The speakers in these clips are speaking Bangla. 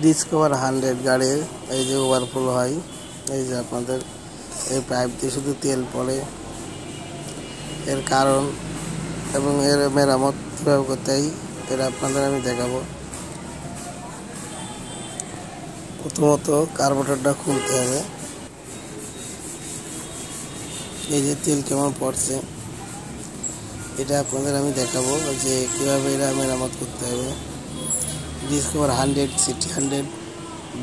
ডিসকভার 100 গাড়ির এই যে ওভারফ্লো হয়, এই যে আপনাদের এই পাইপ দিয়ে শুধু তেল পড়ে, এর কারণ এবং এর মেরামত কীভাবে করতে হয় এটা আপনাদের আমি দেখাবো। প্রথমত কার্বোরেটরটা খুলতে হবে। এই যে তেল কেমন পড়ছে এটা আপনাদের আমি দেখাবো যে কীভাবে এটা মেরামত করতে হবে। ডিসকভার 100, সিটি 100,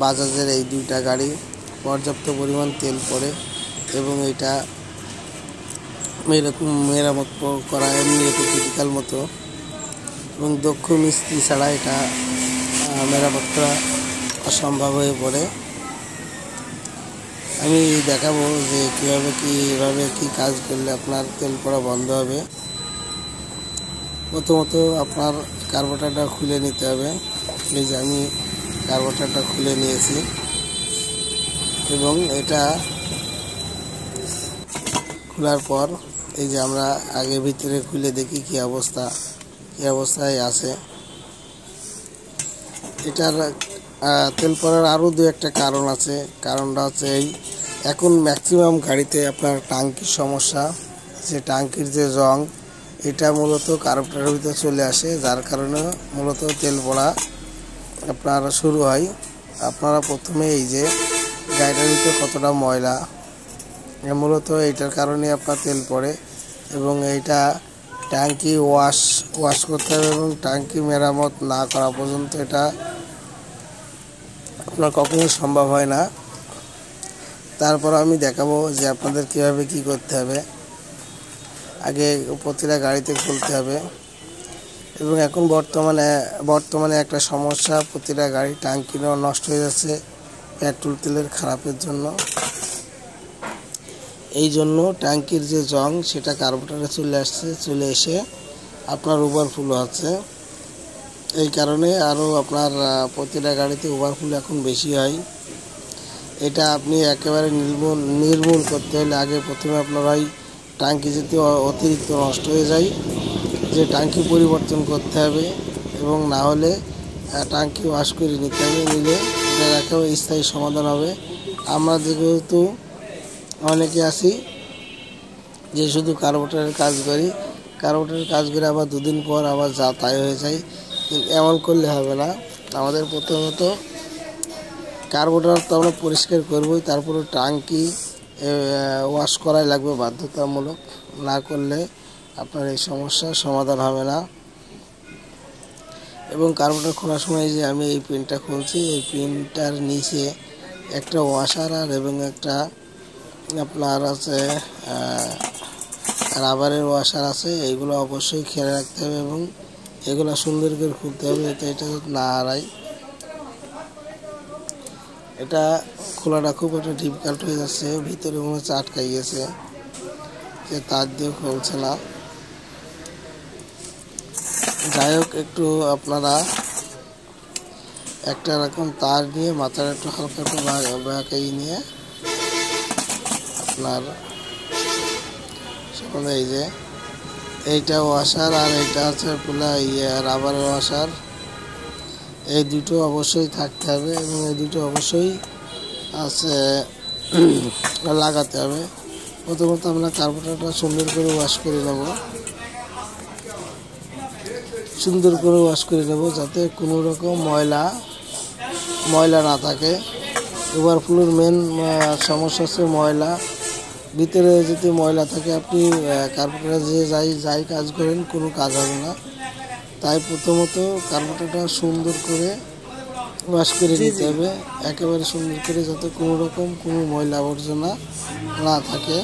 বাজাজের এই দুইটা গাড়ি পর্যাপ্ত পরিমাণ তেল পড়ে এবং এটা মেরামত করা এমনি একটু ক্রিটিক্যাল মতো, এবং দক্ষ মিস্ত্রি ছাড়া এটা মেরামত করা অসম্ভব হয়ে পড়ে। আমি দেখাবো যে কীভাবে কি কাজ করলে আপনার তেল পড়া বন্ধ হবে। প্রথমত আপনার কার্বোরেটরটা খুলে নিতে হবে। এই যে আমি কার্বোরেটরটা খুলে নিয়েছি এবং এটা খোলার পর এই যে আমরা আগে ভিতরে খুলে দেখি কি অবস্থায় আছে। এটার তেল পড়ার আরও দু একটা কারণ আছে। কারণটা হচ্ছে এই এখন ম্যাক্সিমাম গাড়িতে আপনার টাঙ্কির সমস্যা, যে টাঙ্কির যে জং এটা মূলত কার্বোরেটরের ভিতরে চলে আসে, যার কারণে মূলত তেল পড়া আপনার শুরু হয়। আপনারা প্রথমে এই যে গাড়িটার ভিতরে কতটা ময়লা, মূলত এইটার কারণে আপনার তেল পড়ে এবং এইটা ট্যাঙ্কি ওয়াশ করতে হবে এবং ট্যাঙ্কি মেরামত না করা পর্যন্ত এটা আপনার কখনোই সম্ভব হয় না। তারপর আমি দেখাবো যে আপনাদের কীভাবে কি করতে হবে। আগে প্রতিটা গাড়িতে খুলতে হবে এবং এখন বর্তমানে একটা সমস্যা, প্রতিটা গাড়ি ট্যাঙ্কি নষ্ট হয়ে যাচ্ছে পেট্রোল তেলের খারাপের জন্য। এই জন্য ট্যাঙ্কির যে জং সেটা কার্বোরেটরে চলে এসে আপনার ওভারফ্লো হচ্ছে। এই কারণে আরও আপনার প্রতিটা গাড়িতে ওভারফ্লো এখন বেশি হয়। এটা আপনি একেবারে নির্মূল করতে হলে আগে প্রথমে আপনার ওই ট্যাঙ্কি যদি অতিরিক্ত নষ্ট হয়ে যায় যে ট্যাঙ্কি পরিবর্তন করতে হবে এবং না হলে ট্যাঙ্কি ওয়াশ করে নিতে হবে। নিলে এটা একেবারে স্থায়ী সমাধান হবে। আমরা যেহেতু অনেকে আছি যে শুধু কার্বোরেটরের কাজ করি, কার্বোরেটরের কাজ করে আবার দুদিন পর আবার যা তাই হয়ে যায়, এমন করলে হবে না। আমাদের প্রথমত কার্বোরেটর তো আমরা পরিষ্কার করবই, তারপরে ট্যাঙ্কি ওয়াশ করাই লাগবে বাধ্যতামূলক, না করলে আপনার এই সমস্যার সমাধান হবে না। এবং কার্বোরেটর খোলার সময় যে আমি এই পিনটা খুলছি, এই পিনটার নিচে একটা ওয়াশার এবং একটা আপনার আছে রাবারের ওয়াশার আছে। এইগুলো অবশ্যই খেয়াল রাখতে হবে এবং এগুলো সুন্দর করে খুলতে হবে যাতে এটা না হারায়। এটা খোলাটা খুব একটা ডিফিকাল্ট হয়ে যাচ্ছে, ভিতরে মনে হচ্ছে আটকাই গেছে, যে তার দিয়ে খুলছে না। যাই হোক, একটু আপনারা একটা রকম তার নিয়ে মাথার একটু হালকা একটু বাঁকাই নিয়ে আপনার সামনে এই যে এইটা ওয়াশার আর এইটা হচ্ছে পুরা রাবারের ওয়াশার, এই দুটো অবশ্যই থাকতে হবে এবং এই দুটো অবশ্যই আছে লাগাতে হবে। প্রথমত আমরা কার্বোরেটরটা সুন্দর করে ওয়াশ করে নেব, যাতে কোনো রকম ময়লা না থাকে। ওভারফ্লোর মেন সমস্যা হচ্ছে ময়লা। ভিতরে যদি ময়লা থাকে আপনি কার্বোরেটর যে যাই কাজ করেন কোনো কাজ হবে না। তাই প্রথমত কার্বোরেটরটা সুন্দর করে ওয়াশ করে নিতে হবে, একেবারে সুন্দর করে, যাতে কোনো রকম কোনো ময়লা আবর্জনা না থাকে।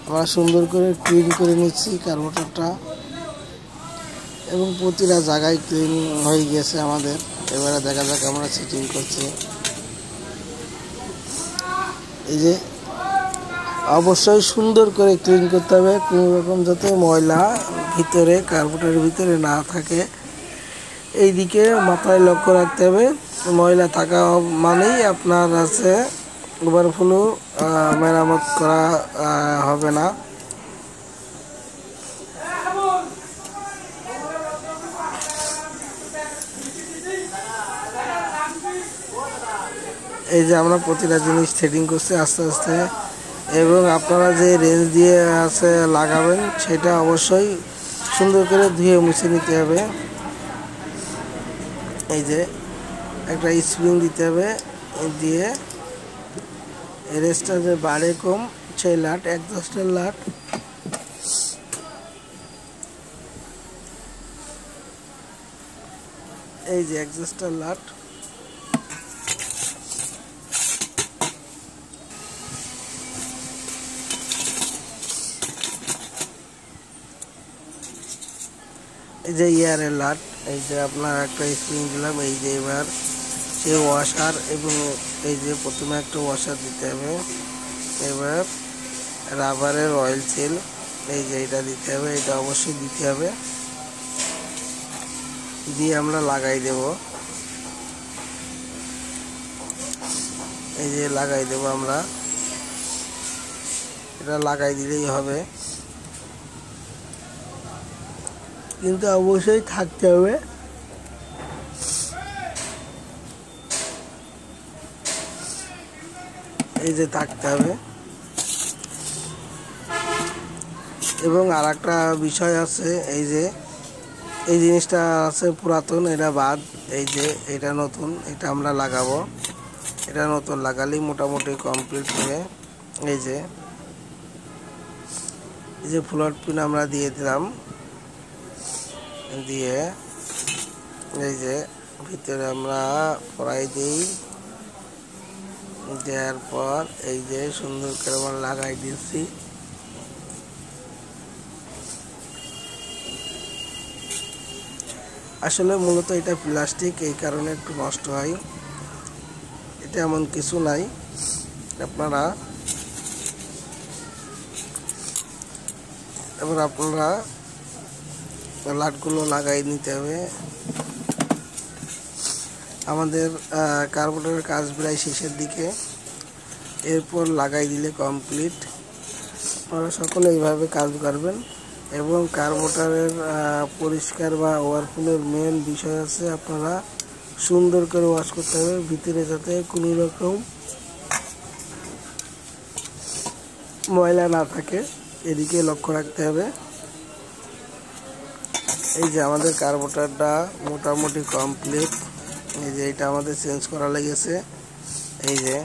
আমরা সুন্দর করে ক্লিন করে নিচ্ছি কার্বোরেটরটা এবং প্রতিটা জায়গায় ক্লিন হয়ে গেছে আমাদের। এবারে দেখা যাক আমরা সেটিং করছি। এই যে অবশ্যই সুন্দর করে ক্লিন করতে হবে, কোনো রকম যাতে ময়লা কার্বোরেটরের ভিতরে না থাকে, এই দিকে মাথায় লক্ষ্য রাখতে হবে। ময়লা থাকা মানেই আপনার আছে ওভারফ্লো মেরামত করা হবে না। এই যে আমরা প্রতিটা জিনিস সেটিং করছি আস্তে আস্তে, এবং আপনারা যে রেঞ্জ দিয়ে আছে লাগাবেন সেটা অবশ্যই সুন্দর করে ধুয়ে মুছে নিতে হবে। এই যে একটা স্প্রিং দিতে হবে, দিয়ে রেঞ্জটা যে বাড়ে কম সেই লাট, এক্সস্টের লাট, এই যে এক্সস্টার লাট, এই যে ইয়ারের লাট, এই যে আপনার একটা স্প্রিং দিলাম। এই যে এবার সেই ওয়াশার, এবং এই যে প্রথমে একটা ওয়াশার দিতে হবে। এবার রাবারের অয়েল সিল, এই যে এটা দিতে হবে, এটা অবশ্যই দিতে হবে, দিয়ে আমরা লাগাই দেব। এই যে লাগাই দেব আমরা, এটা লাগাই দিলেই হবে, কিন্তু অবশ্যই থাকতে হবে এই যে থাকতে হবে। এবং আর একটা বিষয় আছে, এই যে এই জিনিসটা আছে পুরাতন, এটা বাদ, এই যে এটা নতুন, এটা আমরা লাগাবো। এটা নতুন লাগালেই মোটামুটি কমপ্লিট হবে। এই যে ফ্লোর পিন আমরা দিয়ে দিলাম, দিয়ে এই যে ভিতরে আমরা পরাই দিই, দেওয়ার পর এই যে সুন্দর করে আমরা লাগাই দিচ্ছি। আসলে মূলত এটা প্লাস্টিক, এই কারণে একটু নষ্ট হয়, এটা এমন কিছু নাই। আপনারা লাটগুলো লাগাই নিতে হবে। আমাদের কার্বোরেটরের কাজ প্রায় শেষের দিকে, এরপর লাগাই দিলে কমপ্লিট। আপনারা সকলে এইভাবে কাজ করবেন। এবং কার্বোরেটরের পরিষ্কার বা ওভারফ্লোর মেন বিষয় আছে, আপনারা সুন্দর করে ওয়াশ করতে হবে, ভিতরে যাতে কোনো রকম ময়লা না থাকে, এদিকে লক্ষ্য রাখতে হবে। এই যে আমাদের কার্বোরেটরটা মোটামুটি কমপ্লিট। এই যে এটা আমাদের চেঞ্জ করা লেগেছে। এই যে